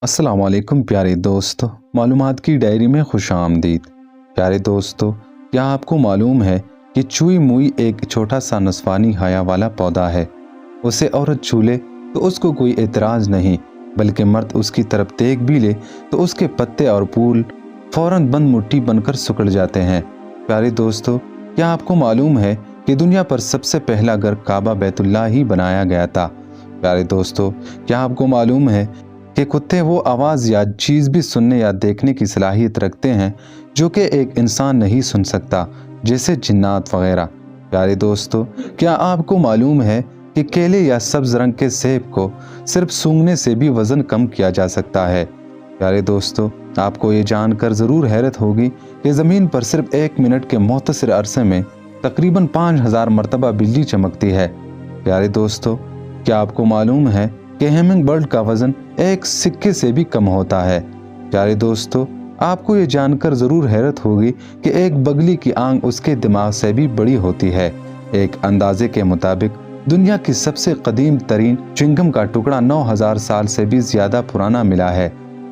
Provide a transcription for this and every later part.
अस्सलाम वालेकुम प्यारे दोस्तों, मालूमात की डायरी में खुश आमदीद। प्यारे दोस्तों, क्या आपको मालूम है कि चुई मुई एक छोटा सा नस्वानी हया वाला पौधा है। उसे औरत छू ले तो उसको कोई एतराज़ नहीं, बल्कि मर्द उसकी तरफ देख भी ले तो उसके पत्ते और फूल फौरन बंद मुट्ठी बनकर सिकुड़ जाते हैं। प्यारे दोस्तों, क्या आपको मालूम है कि दुनिया पर सबसे पहला घर काबा बैतुल्लाह ही बनाया गया था। प्यारे दोस्तों, क्या आपको मालूम है कि कुत्ते वो आवाज़ या चीज़ भी सुनने या देखने की सलाहियत रखते हैं जो कि एक इंसान नहीं सुन सकता, जैसे जिन्नात वगैरह। प्यारे दोस्तों, क्या आपको मालूम है कि केले या सब्ज रंग के सेब को सिर्फ सूंघने से भी वज़न कम किया जा सकता है। प्यारे दोस्तों, आपको ये जानकर ज़रूर हैरत होगी कि ज़मीन पर सिर्फ 1 मिनट के मुख्तसर अरसे में तकरीबन 5000 मरतबा बिजली चमकती है। प्यारे दोस्तों, क्या आपको मालूम है कि हेमिंग बर्ड का वजन एक सिक्के से भी कम होता है। प्यारे दोस्तों, आपको ये जानकर ज़रूर हैरत होगी कि एक बगली की आंख उसके दिमाग से भी बड़ी होती है। एक अंदाजे के मुताबिक दुनिया की सबसे कदीम तरीन चिंगम का टुकड़ा 9000 साल से भी ज़्यादा पुराना मिला है।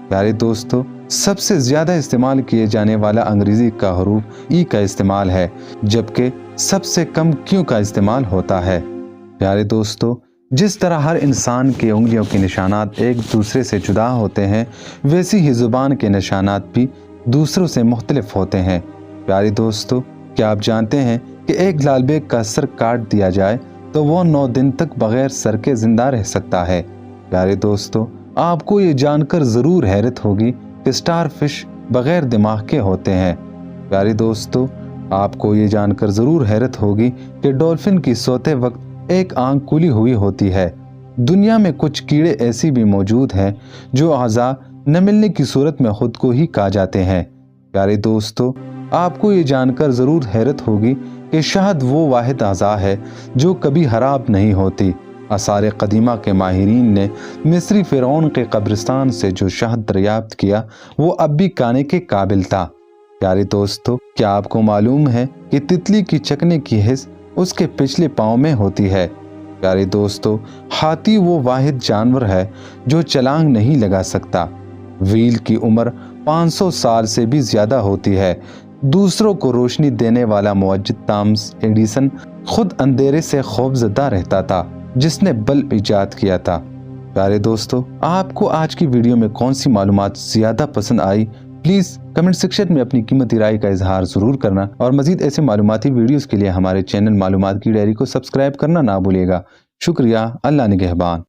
प्यारे दोस्तों, सबसे ज़्यादा इस्तेमाल किए जाने वाला अंग्रेज़ी का हरूफ ई का इस्तेमाल है, जबकि सबसे कम क्यू का इस्तेमाल होता है। प्यारे दोस्तों, जिस तरह हर इंसान के उंगलियों के निशानात एक दूसरे से जुदा होते हैं, वैसी ही ज़ुबान के निशानात भी दूसरों से मुख्तलिफ होते हैं। प्यारे दोस्तों, क्या आप जानते हैं कि एक लालबेग का सर काट दिया जाए तो वो 9 दिन तक बगैर सर के जिंदा रह सकता है। प्यारे दोस्तों, आपको ये जानकर ज़रूर हैरत होगी कि स्टार फिश बगैर दिमाग के होते हैं। प्यारे दोस्तों, आपको ये जानकर ज़रूर हैरत होगी कि डॉल्फिन की सोते वक्त एक आंख खुली हुई होती है। दुनिया में कुछ कीड़े ऐसी भी मौजूद हैं जो अज़ा न मिलने की सूरत में खुद को ही खा जाते हैं। प्यारे दोस्तों, आपको ये जानकर ज़रूर हैरत होगी कि शहद वो वाहिद अज़ा है जो कभी खराब नहीं होती। आसार कदीमा के माहिरीन ने मिस्री फ़िरौन के कब्रिस्तान से जो शहद दरियाफ्त किया वो अब भी खाने के काबिल था। प्यारे दोस्तों, क्या आपको मालूम है कि तितली की चकने की हिस्स उसके पिछले पाँव में होती है। प्यारे दोस्तों, हाथी वो वाहिद जानवर है जो छलांग नहीं लगा सकता। व्हील की उम्र 500 साल से भी ज़्यादा होती है। दूसरों को रोशनी देने वाला मुवज्जिद थॉमस एडिसन खुद अंधेरे से खौफजदा रहता था, जिसने बल्ब इजाद किया था। प्यारे दोस्तों, आपको आज की वीडियो में कौन सी मालूमात ज़्यादा पसंद आई, प्लीज़ कमेंट सेक्शन में अपनी कीमती राय का इजहार ज़रूर करना और मज़ीद ऐसे मालूमाती वीडियोस के लिए हमारे चैनल मालूमात की डायरी को सब्सक्राइब करना ना भूलिएगा। शुक्रिया। अल्लाह निगहबान।